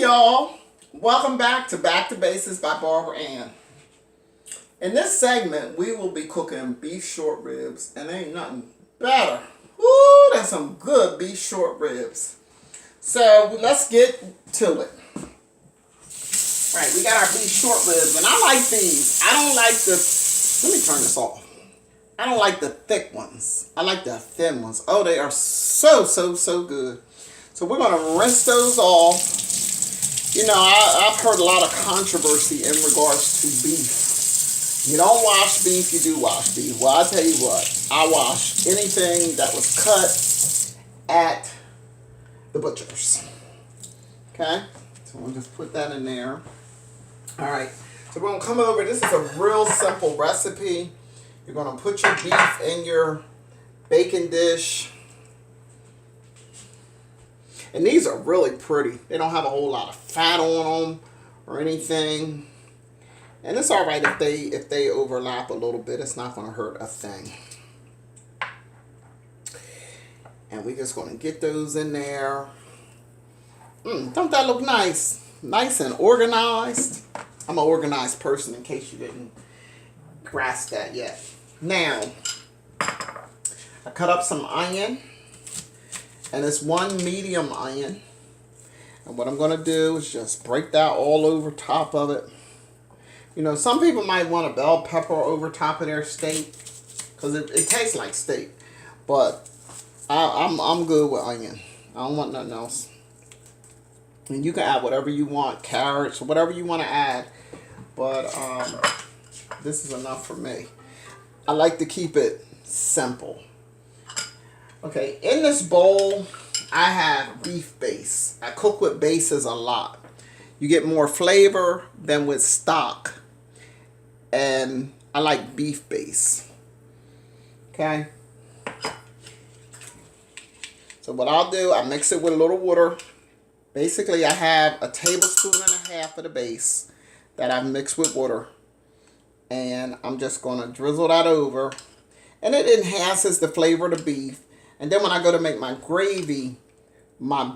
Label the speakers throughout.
Speaker 1: y'all. Welcome back to Basics by Barbara Ann. In this segment, we will be cooking beef short ribs, and there ain't nothing better. Woo, that's some good beef short ribs. So let's get to it. Right, we got our beef short ribs, and I like these. I don't like the, let me turn this off. I don't like the thick ones. I like the thin ones. Oh, they are so good. So we're going to rinse those off. You know, I've heard a lot of controversy in regards to beef. You don't wash beef, you do wash beef. Well, I'll tell you what. I wash anything that was cut at the butcher's. Okay? So we'll just put that in there. Alright. So we're going to come over. This is a real simple recipe. You're going to put your beef in your baking dish. And these are really pretty. They don't have a whole lot of fat on them or anything. And it's all right if they overlap a little bit. It's not going to hurt a thing. And we're just going to get those in there. Don't that look nice? Nice and organized. I'm an organized person in case you didn't grasp that yet. Now, I cut up some onion. And it's one medium onion. And what I'm going to do is just break that all over top of it. You know, some people might want a bell pepper over top of their steak. Because it tastes like steak. But I'm good with onion. I don't want nothing else. And you can add whatever you want. Carrots, whatever you want to add. But this is enough for me. I like to keep it simple. Okay, in this bowl, I have beef base. I cook with bases a lot. You get more flavor than with stock. And I like beef base. Okay? So what I'll do, I mix it with a little water. Basically, I have a tablespoon and a half of the base that I've mixed with water. And I'm just going to drizzle that over. And it enhances the flavor of the beef. And then when I go to make my gravy, my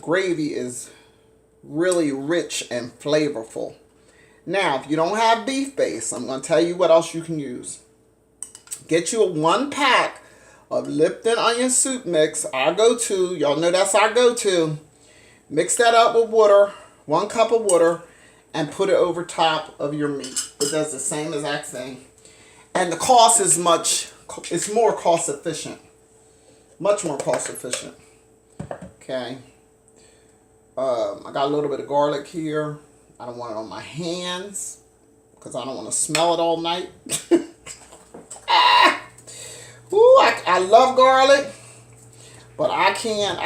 Speaker 1: gravy is really rich and flavorful. Now, if you don't have beef base, I'm going to tell you what else you can use. Get you a 1 pack of Lipton onion soup mix. Our go-to. Y'all know that's our go-to. Mix that up with water, 1 cup of water, and put it over top of your meat. It does the same exact thing. And the cost is it's more cost efficient. Much more cost efficient. Okay. I got a little bit of garlic here. I don't want it on my hands because I don't want to smell it all night. Ooh, I love garlic, but I can't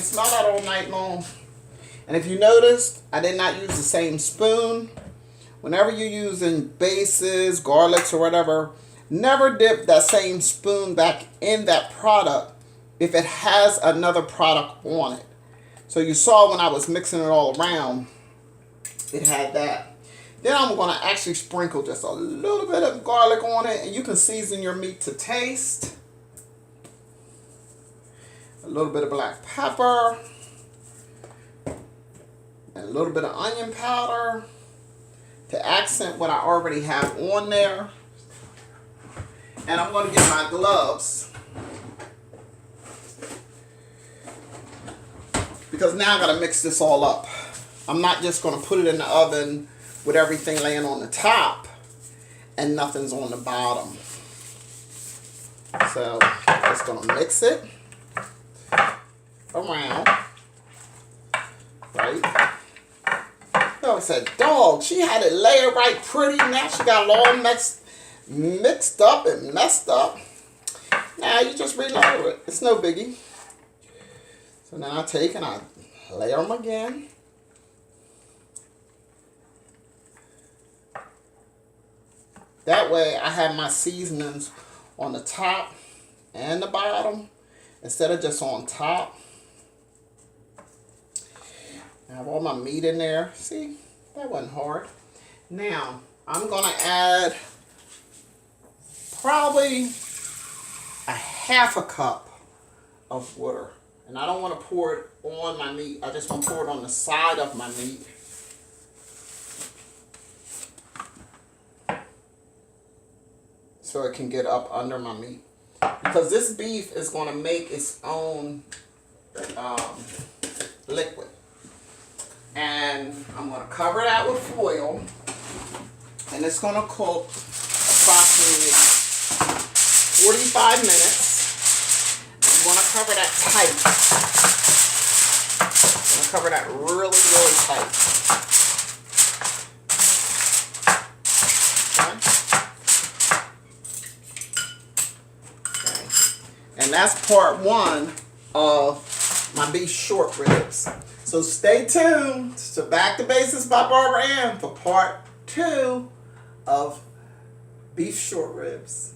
Speaker 1: smell that all night long. And if you noticed, I did not use the same spoon. Whenever you're using bases, garlics, or whatever, never dip that same spoon back in that product if it has another product on it. So you saw when I was mixing it all around, it had that. Then I'm going to actually sprinkle just a little bit of garlic on it, and you can season your meat to taste. A little bit of black pepper, and a little bit of onion powder to accent what I already have on there. And I'm going to get my gloves because now I got to mix this all up. I'm not just going to put it in the oven with everything laying on the top and nothing's on the bottom. So I'm just going to mix it around. Right? So I said, dog, she had it layered right pretty. Now she got it all mixed up and messed up. Now you just relayer it. It's no biggie. So now I take and I layer them again. That way I have my seasonings on the top and the bottom instead of just on top. I have all my meat in there. See, that wasn't hard. Now I'm going to add probably a half a cup of water. And I don't want to pour it on my meat. I just want to pour it on the side of my meat. So it can get up under my meat. Because this beef is going to make its own liquid. And I'm going to cover that with foil. And it's going to cook approximately 45 minutes. And you want to cover that tight. You want to cover that really, really tight. Okay. And that's part one of my beef short ribs. So stay tuned to Back to Basics by Barbara Ann for part two of beef short ribs.